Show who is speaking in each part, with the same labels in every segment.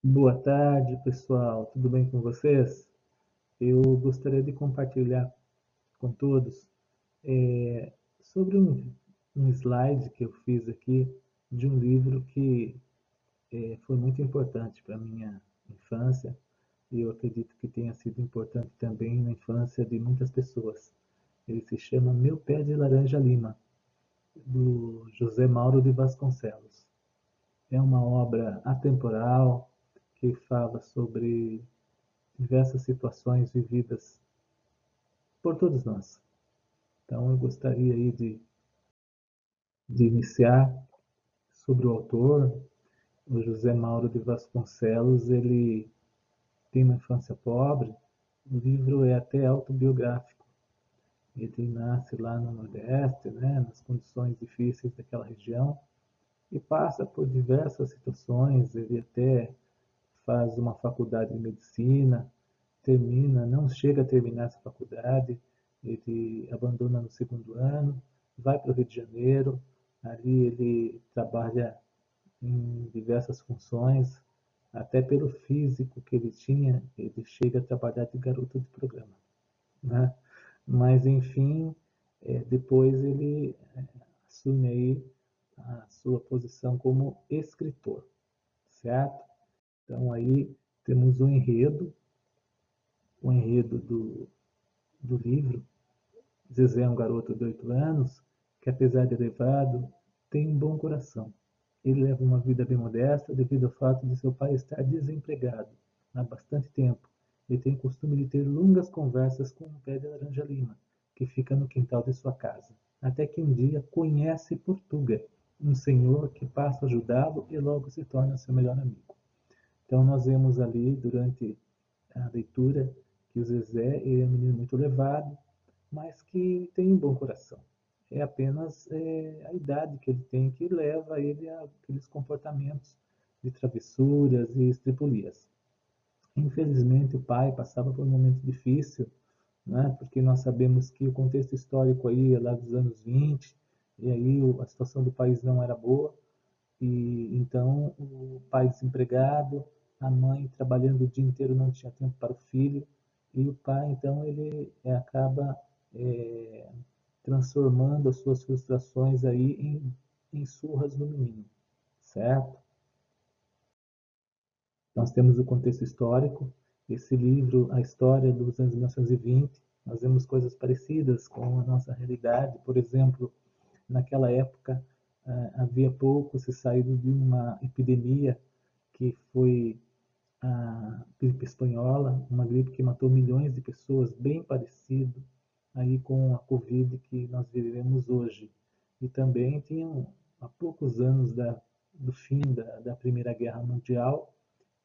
Speaker 1: Boa tarde, pessoal. Tudo bem com vocês? Eu gostaria de compartilhar com todos sobre um slide que eu fiz aqui de um livro que foi muito importante para a minha infância e eu acredito que tenha sido importante também na infância de muitas pessoas. Ele se chama Meu Pé de Laranja Lima, do José Mauro de Vasconcelos. É uma obra atemporal que fala sobre diversas situações vividas por todos nós. Então, eu gostaria aí de iniciar sobre o autor, o José Mauro de Vasconcelos. Ele tem uma infância pobre, o livro é até autobiográfico. Ele nasce lá no Nordeste, né, nas condições difíceis daquela região, e passa por diversas situações. Ele até faz uma faculdade de medicina, termina, não chega a terminar essa faculdade, ele abandona no segundo ano, vai para o Rio de Janeiro, ali ele trabalha em diversas funções, até pelo físico que ele tinha, ele chega a trabalhar de garoto de programa, né? Mas enfim, depois ele assume aí a sua posição como escritor, certo? Então aí temos o enredo do livro. Zezé é um garoto de 8 anos que, apesar de elevado, tem um bom coração. Ele leva uma vida bem modesta devido ao fato de seu pai estar desempregado há bastante tempo e tem o costume de ter longas conversas com um pé de laranja lima, que fica no quintal de sua casa. Até que um dia conhece Portuga, um senhor que passa a ajudá-lo e logo se torna seu melhor amigo. Então nós vemos ali, durante a leitura, que o Zezé é um menino muito levado, mas que tem um bom coração. É apenas a idade que ele tem que leva ele a aqueles comportamentos de travessuras e estripulias. Infelizmente, o pai passava por um momento difícil, né, porque nós sabemos que o contexto histórico aí é lá dos anos 20, e aí a situação do país não era boa, e então o pai desempregado, a mãe trabalhando o dia inteiro, não tinha tempo para o filho, e o pai então ele acaba é, transformando as suas frustrações aí em surras no menino, certo? Nós temos o contexto histórico, esse livro, a história dos anos 1920, nós vemos coisas parecidas com a nossa realidade. Por exemplo, naquela época havia pouco se saído de uma epidemia que foi a gripe espanhola, uma gripe que matou milhões de pessoas, bem parecido aí com a Covid que nós vivemos hoje. E também tinham há poucos anos do fim da Primeira Guerra Mundial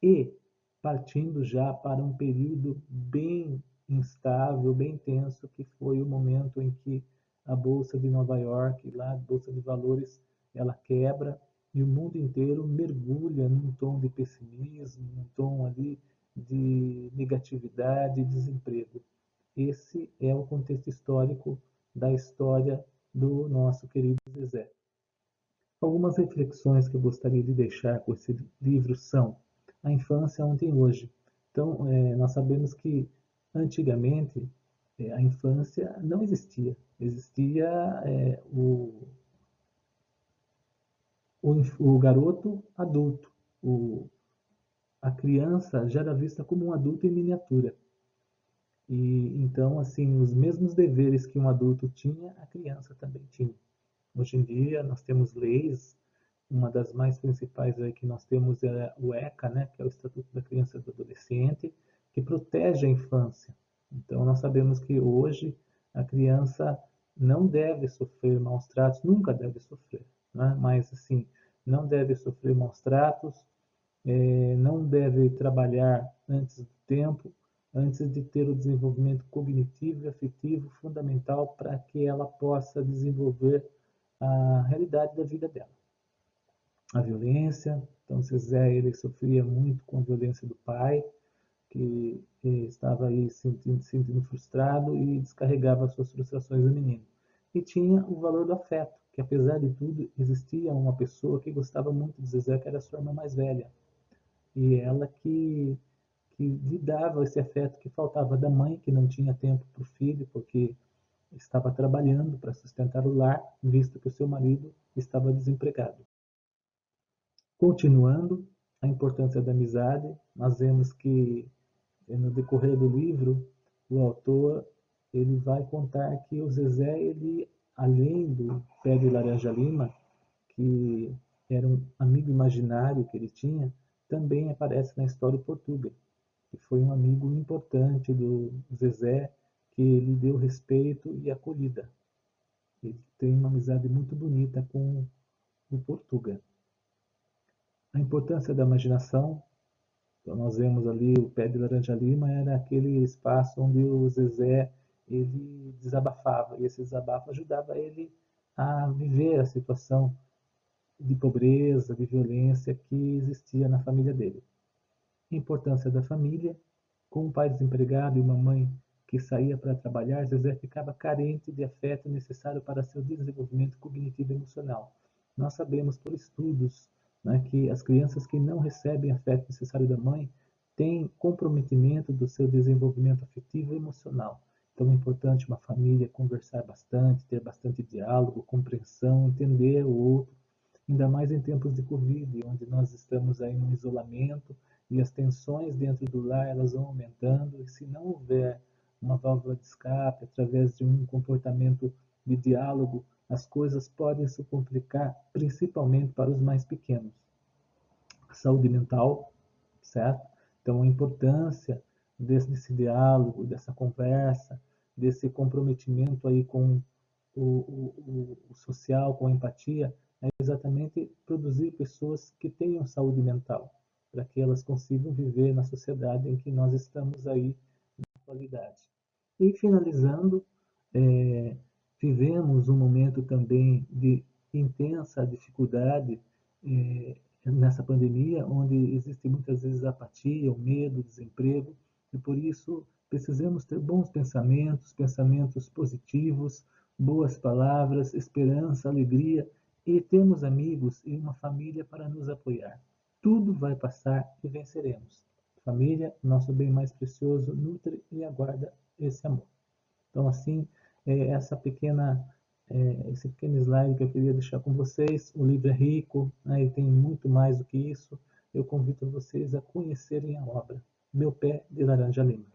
Speaker 1: e partindo já para um período bem instável, bem tenso, que foi o momento em que a Bolsa de Nova York, lá a Bolsa de Valores, ela quebra e o mundo inteiro mergulha num tom de pessimismo, num tom ali de negatividade e desemprego. Esse é o contexto histórico da história do nosso querido Zezé. Algumas reflexões que eu gostaria de deixar com esse livro são: a infância ontem e hoje. Então, nós sabemos que antigamente a infância não existia. Existia o garoto adulto. A criança já era vista como um adulto em miniatura. E então, assim, os mesmos deveres que um adulto tinha, a criança também tinha. Hoje em dia, nós temos leis. Uma das mais principais aí que nós temos é o ECA, né, que é o Estatuto da Criança e do Adolescente, que protege a infância. Então, nós sabemos que hoje a criança não deve sofrer maus tratos, nunca deve sofrer, né? Mas, assim, não deve sofrer maus tratos, não deve trabalhar antes do tempo, antes de ter o desenvolvimento cognitivo e afetivo fundamental para que ela possa desenvolver a realidade da vida dela. A violência, então Zezé ele sofria muito com a violência do pai, que estava aí sentindo frustrado e descarregava suas frustrações no menino. E tinha o valor do afeto, que apesar de tudo existia uma pessoa que gostava muito de Zezé, que era a sua irmã mais velha. e ela que lhe dava esse afeto que faltava da mãe, que não tinha tempo para o filho, porque estava trabalhando para sustentar o lar, visto que o seu marido estava desempregado. Continuando, a importância da amizade, nós vemos que no decorrer do livro, o autor ele vai contar que o Zezé, ele, além do pé de laranja lima, que era um amigo imaginário que ele tinha, também aparece na história o Portuga, que foi um amigo importante do Zezé, que lhe deu respeito e acolhida. Ele tem uma amizade muito bonita com o Portuga. A importância da imaginação, então nós vemos ali o pé de laranja lima, era aquele espaço onde o Zezé ele desabafava, e esse desabafo ajudava ele a viver a situação de pobreza, de violência que existia na família dele. A importância da família, com um pai desempregado e uma mãe que saía para trabalhar, Zezé ficava carente de afeto necessário para seu desenvolvimento cognitivo e emocional. Nós sabemos por estudos, né, que as crianças que não recebem afeto necessário da mãe têm comprometimento do seu desenvolvimento afetivo e emocional. Então é importante uma família conversar bastante, ter bastante diálogo, compreensão, entender o outro, ainda mais em tempos de Covid, onde nós estamos aí no isolamento e as tensões dentro do lar elas vão aumentando, e se não houver uma válvula de escape através de um comportamento de diálogo, as coisas podem se complicar, principalmente para os mais pequenos. A saúde mental, certo? Então a importância desse diálogo, dessa conversa, desse comprometimento aí com o social, com a empatia, é exatamente produzir pessoas que tenham saúde mental, para que elas consigam viver na sociedade em que nós estamos aí na atualidade. E finalizando, é, vivemos um momento também de intensa dificuldade nessa pandemia, onde existe muitas vezes apatia, o medo, o desemprego, e por isso precisamos ter bons pensamentos, pensamentos positivos, boas palavras, esperança, alegria, e temos amigos e uma família para nos apoiar. Tudo vai passar e venceremos. Família, nosso bem mais precioso, nutre e aguarda esse amor. Então, assim, essa pequena, esse pequeno slide que eu queria deixar com vocês. O livro é rico, né, e tem muito mais do que isso. Eu convido vocês a conhecerem a obra Meu Pé de Laranja Lima.